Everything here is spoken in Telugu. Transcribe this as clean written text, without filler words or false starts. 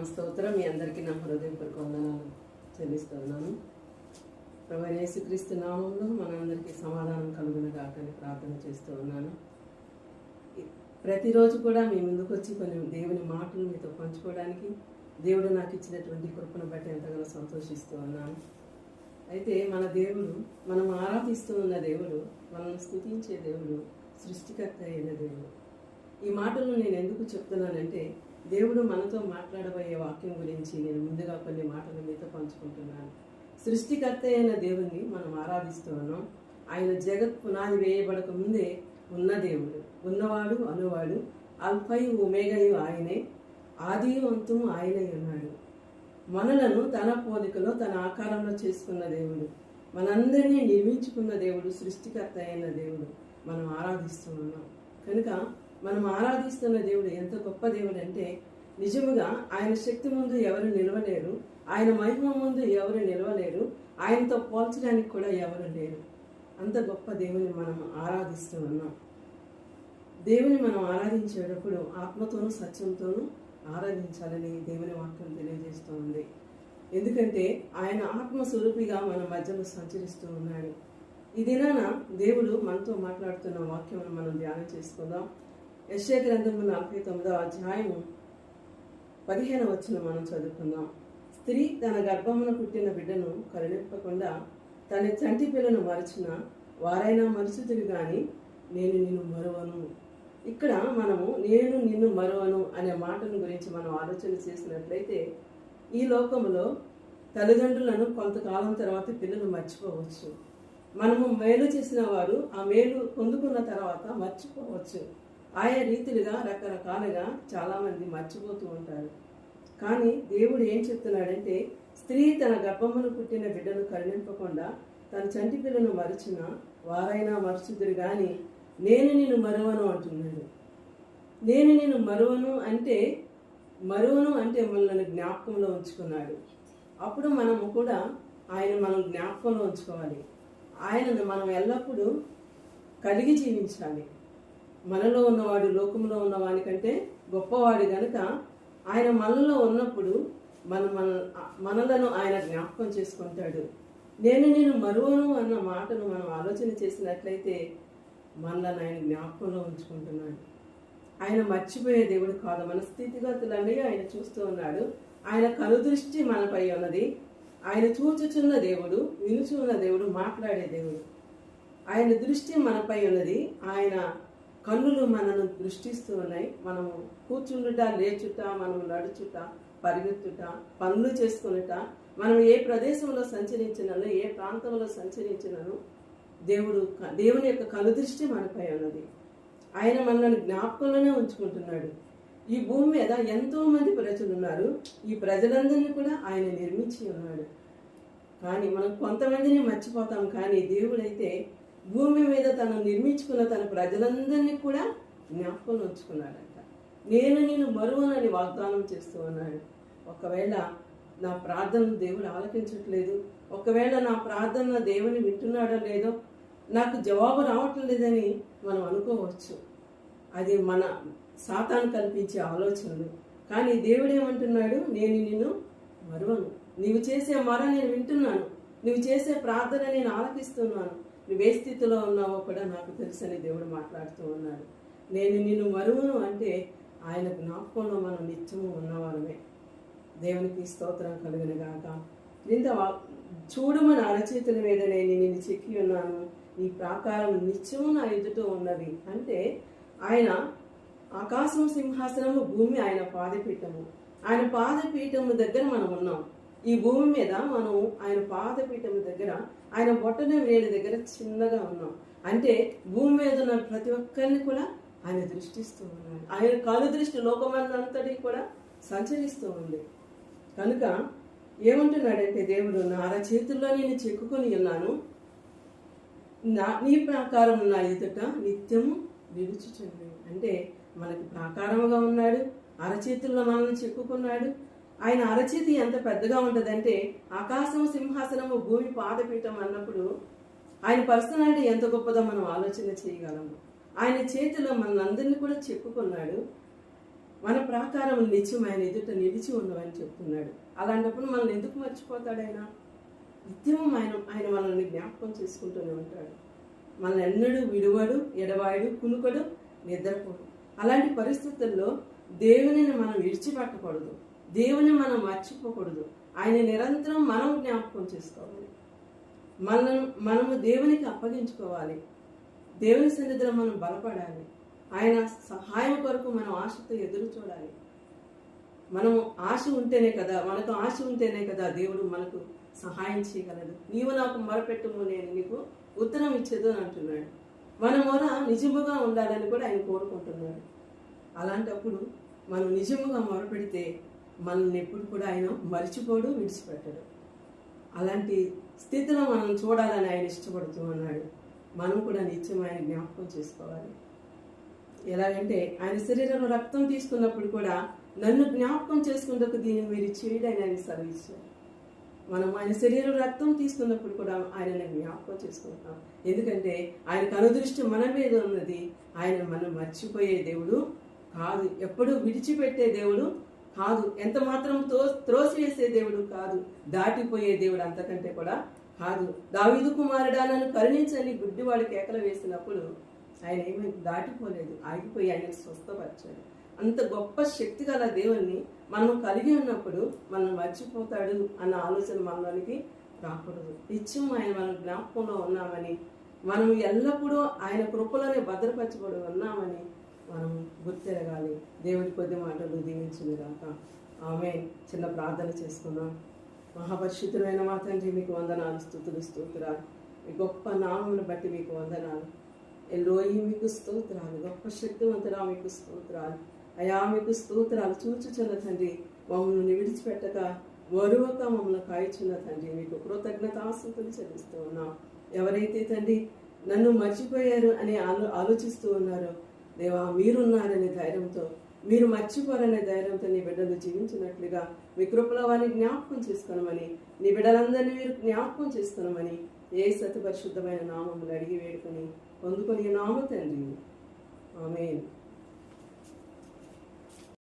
స్తోత్రం. మీ అందరికీ నా హృదయపూర్వక వందనాలు చెల్లిస్తున్నాను. ప్రభువైన యేసుక్రీస్తు నామంలో మనందరికీ సమాధానం కలుగును గాక అని ప్రార్థన చేస్తూ ఉన్నాను. ప్రతిరోజు కూడా మీ ముందుకు వచ్చి కొన్ని దేవుని మాటలు మీతో పంచుకోవడానికి దేవుడు నాకు ఇచ్చినటువంటి కృపను బట్టి ఎంతగానో సంతోషిస్తూ ఉన్నాను. అయితే మన దేవుడు, మనం ఆరాధిస్తూ ఉన్న దేవుడు, మనల్ని స్తుతించే దేవుడు, సృష్టికర్త అయిన దేవుడు. ఈ మాటలు నేను ఎందుకు చెప్తున్నానంటే, దేవుడు మనతో మాట్లాడబోయే వాక్యం గురించి నేను ముందుగా కొన్ని మాటలు మీతో పంచుకుంటున్నాను. సృష్టికర్త అయిన దేవుణ్ణి మనం ఆరాధిస్తూ ఉన్నాం. ఆయన జగత్ పునాది వేయబడక ముందే ఉన్న దేవుడు, ఉన్నవాడు, అనువాడు, అల్ఫయు ఒమేగయు ఆయనే, ఆది అంతము ఆయనే ఉన్నాడు. మనలను తన పోలికలో తన ఆకారంలో చేసుకున్న దేవుడు, మనందరినీ నిర్మించుకున్న దేవుడు, సృష్టికర్త అయిన దేవుడు మనం ఆరాధిస్తూ ఉన్నాం. కనుక మనం ఆరాధిస్తున్న దేవుడు ఎంత గొప్ప దేవుడు అంటే, నిజముగా ఆయన శక్తి ముందు ఎవరు నిలవలేరు, ఆయన మహిమ ముందు ఎవరు నిలవలేరు, ఆయనతో పోల్చడానికి కూడా ఎవరు లేరు. అంత గొప్ప దేవుని మనం ఆరాధిస్తూ ఉన్నాం. దేవుని మనం ఆరాధించేటప్పుడు ఆత్మతోనూ సత్యంతోనూ ఆరాధించాలని దేవుని వాక్యం తెలియజేస్తూ ఉంది. ఎందుకంటే ఆయన ఆత్మస్వరూపిగా మన మధ్యలో సంచరిస్తూ ఉన్నాడు. ఈ దినాన దేవుడు మనతో మాట్లాడుతున్న వాక్యం మనం ధ్యానం చేసుకుందాం. యెషయా గ్రంథము 49వ అధ్యాయము 15వ వచనం మనం చదువుకుందాం. స్త్రీ తన గర్భమున పుట్టిన బిడ్డను కరుణింపకుండా తన చంటి పిల్లను మరచిన వారైనా మరుచుతురు గాని నేను నిన్ను మరువను. ఇక్కడ మనము నేను నిన్ను మరువను అనే మాటను గురించి మనం ఆలోచన చేసినట్లయితే, ఈ లోకంలో తల్లిదండ్రులను కొంతకాలం తర్వాత పిల్లలు మర్చిపోవచ్చు. మనము మేలు చేసిన వారు ఆ మేలు పొందుకున్న తర్వాత మర్చిపోవచ్చు. ఆయా రీతిలుగా రకరకాలుగా చాలామంది మర్చిపోతూ ఉంటారు. కానీ దేవుడు ఏం చెప్తున్నాడంటే, స్త్రీ తన గర్భమును పుట్టిన బిడ్డను కరుణింపకుండా తన చంటి పిల్లను మరిచిన వారైనా మరుచుదురు గాని నేను నిన్ను మరువను అంటున్నాడు. నేను నిన్ను మరువను అంటే మనల్ని జ్ఞాపకంలో ఉంచుకున్నాడు. అప్పుడు మనము కూడా ఆయన మనం జ్ఞాపకంలో ఉంచుకోవాలి. ఆయనను మనం ఎల్లప్పుడూ కలిగి జీవించాలి. మనలో ఉన్నవాడు లోకంలో ఉన్నవాడి కంటే గొప్పవాడు కనుక ఆయన మనలో ఉన్నప్పుడు మనలను ఆయన జ్ఞాపకం చేసుకుంటాడు. నేను నిన్ను మరువను అన్న మాటను మనం ఆలోచన చేసినట్లయితే మనలను ఆయన జ్ఞాపకంలో ఉంచుకుంటున్నాడు. ఆయన మర్చిపోయే దేవుడు కాదు. మన స్థితిగతులన్నీ ఆయన చూస్తూ ఉన్నాడు. ఆయన కనుదృష్టి మనపై ఉన్నది. ఆయన చూచుచున్న దేవుడు, వినుచున్న దేవుడు, మాట్లాడే దేవుడు. ఆయన దృష్టి మనపై ఉన్నది. ఆయన కన్నులు మనను దృష్టిస్తూ ఉన్నాయి. మనము కూర్చుండుట, లేచుట, మనము నడుచుట, పరిగెత్తుట, పనులు చేసుకునుట, మనం ఏ ప్రదేశంలో సంచరించినను, ఏ ప్రాంతంలో సంచరించినను దేవుని యొక్క కనుదృష్టి మనపై ఉన్నది. ఆయన మనల్ని జ్ఞాపకంలోనే ఉంచుకుంటున్నాడు. ఈ భూమి మీద ఎంతో మంది ప్రజలు ఉన్నారు. ఈ ప్రజలందరినీ కూడా ఆయన నిర్మించి ఉన్నాడు. కానీ మనం కొంతమందిని మర్చిపోతాం. కానీ దేవుడైతే భూమి మీద తను నిర్మించుకున్న తన ప్రజలందరినీ కూడా జ్ఞాపకంలో ఉంచుకున్నాడంట. నేను నిన్ను మరువనని వాగ్దానం చేస్తూ ఉన్నాడు. ఒకవేళ నా ప్రార్థనను దేవుడు ఆలకించట్లేదు, ఒకవేళ నా ప్రార్థన దేవుని వింటున్నాడో లేదో, నాకు జవాబు రావటం లేదని మనం అనుకోవచ్చు. అది మన సాతాను కల్పించే ఆలోచనలు. కానీ దేవుడు ఏమంటున్నాడు? నేను నిన్ను మరువను. నీవు చేసే మొర నేను వింటున్నాను, నువ్వు చేసే ప్రార్థన నేను ఆలకిస్తున్నాను, నువ్వు ఏ స్థితిలో ఉన్నావో కూడా నాకు తెలుసని దేవుడు మాట్లాడుతూ ఉన్నాడు. నేను నిన్ను మరువను అంటే ఆయన జ్ఞాపకంలో మనం నిత్యము ఉన్నవారమే. దేవునికి స్తోత్రం కలుగును గాక. క్రింద చూడమని అరచేతుల మీద నేను నిన్ను చెక్కి ఉన్నాను, నీ ప్రాకారం నిత్యము నా ఎదుట ఉన్నది. అంటే ఆయన ఆకాశం సింహాసనము, భూమి ఆయన పాదపీఠము. ఆయన పాదపీఠము దగ్గర మనం ఉన్నాం. ఈ భూమి మీద మనం ఆయన పాదపీఠము దగ్గర, ఆయన బొట్టన వేడి దగ్గర చిన్నగా ఉన్నాం. అంటే భూమి మీద ఉన్న ప్రతి ఒక్కరిని కూడా ఆయన దృష్టిస్తూ ఉన్నాడు. ఆయన కను దృష్టి లోకమంతటి కూడా సంచరిస్తూ ఉంది. కనుక ఏమంటున్నాడంటే దేవుడు, నా అరచేతుల్లో నేను చెక్కుకొని ఉన్నాను, నీ ప్రాకారం నా ఎదుట నిత్యము నిలుచుచుంది. అంటే మనకి ప్రాకారముగా ఉన్నాడు, అరచేతుల్లో మనల్ని చెక్కుకున్నాడు. ఆయన అరచేతి ఎంత పెద్దగా ఉంటుందంటే, ఆకాశం సింహాసనము, భూమి పాదపీఠం అన్నప్పుడు ఆయన పర్సనాలిటీ ఎంత గొప్పదో మనం ఆలోచన చేయగలము. ఆయన చేతిలో మనందరినీ కూడా చెక్కుకున్నాడు. మన ప్రాకారం నిత్యం ఆయన ఎదుట నిలిచి ఉండవని చెప్తున్నాడు. అలాంటప్పుడు మనల్ని ఎందుకు మర్చిపోతాడు ఆయన? నిత్యం ఆయన మనల్ని జ్ఞాపకం చేసుకుంటూనే ఉంటాడు. మనల్ని ఎన్నడూ విడువడు, ఎడవాడు, కునుకడు, నిద్రపోడు. అలాంటి పరిస్థితుల్లో దేవునిని మనం విడిచిపెట్టకూడదు, దేవుని మనం మర్చిపోకూడదు. ఆయన నిరంతరం మనం జ్ఞాపకం చేసుకోవాలి. మనము దేవునికి అప్పగించుకోవాలి. దేవుని సన్నిధిలో మనం బలపడాలి. ఆయన సహాయం కొరకు మనం ఆశతో ఎదురు చూడాలి. మనకు ఆశ ఉంటేనే కదా దేవుడు మనకు సహాయం చేయగలడు. నీవు నాకు మొరపెట్టుము, నేను నీకు ఉత్తరం ఇచ్చేదు అని అంటున్నాడు. మన మొర నిజముగా ఉండాలని కూడా ఆయన కోరుకుంటున్నాడు. అలాంటప్పుడు మనం నిజముగా మొరపెడితే మనల్ని ఎప్పుడు కూడా ఆయన మర్చిపోడు, విడిచిపెట్టడు. అలాంటి స్థితిలో మనం చూడాలని ఆయన ఇష్టపడుతూ ఉన్నాడు. మనం కూడా నిత్యం ఆయన జ్ఞాపకం చేసుకోవాలి. ఎలాగంటే ఆయన శరీరంలో రక్తం తీసుకున్నప్పుడు కూడా నన్ను జ్ఞాపకం చేసుకున్నకు దీన్ని మీరు చేయడం ఆయన సెలవిచ్చారు. మనం ఆయన శరీరం రక్తం తీసుకున్నప్పుడు కూడా ఆయనని జ్ఞాపకం చేసుకుంటాం. ఎందుకంటే ఆయన కనుదృష్టి మన మీద ఉన్నది. ఆయన మనం మర్చిపోయే దేవుడు కాదు, ఎప్పుడూ విడిచిపెట్టే దేవుడు కాదు, ఎంత మాత్రం త్రోసివేసే దేవుడు కాదు, దాటిపోయే దేవుడు అంతకంటే కూడా కాదు. దావీదు కుమారుడా నన్ను కరుణించని గుడ్డివాడు కేకలు వేసినప్పుడు ఆయన ఏమీ దాటిపోలేదు, ఆగిపోయి ఆయన స్వస్థపరిచాడు. అంత గొప్ప శక్తి గల దేవుణ్ణి మనం కలిగి ఉన్నప్పుడు మనం మర్చిపోతాడు అన్న ఆలోచన మనలోనికి రాకూడదు. నిత్యం ఆయన మన జ్ఞాపకంలో ఉన్నామని, మనం ఎల్లప్పుడూ ఆయన కృపలోనే భద్రపరచబడి ఉన్నామని మనం గుర్తెరగాలి. దేవుడి కొద్ది మాటలు దీవించింది కాక ఆమేన్. చిన్న ప్రార్థన చేసుకుందాం. మహాపరిశుద్ధమైన మా తండ్రి, మీకు వందనాలు, స్తుతులు. మీ గొప్ప నామమును బట్టి మీకు వందనాలు. ఎల్లోయి మీకు స్తోత్రాలు. గొప్ప శక్తివంతుడా మీకు స్తోత్రాలు. అయా మీకు స్తోత్రాలు. చూచుచున్న తండ్రి, మమ్మల్ని విడిచిపెట్టక వరువక మమ్మల్ని కాయచున్న తండ్రి, మీకు కృతజ్ఞతాస్తుతులు చెల్లిస్తూ ఉన్నాం. ఎవరైతే తండ్రి నన్ను మర్చిపోయారు అని ఆలోచిస్తూ ఉన్నారో దేవా, మీరున్నారనే ధైర్యంతో, మీరు మర్చిపోరనే ధైర్యంతో నీ బిడ్డలు జీవించినట్లుగా మీ కృపలో వారిని జ్ఞాపకం చేసుకోనమని, నీ బిడ్డలందరినీ మీరు జ్ఞాపకం చేసుకోనమని యేసు పరిశుద్ధమైన నామములు అడిగి వేడుకొని పొందుకొని నామ తండ్రి. ఆమేన్.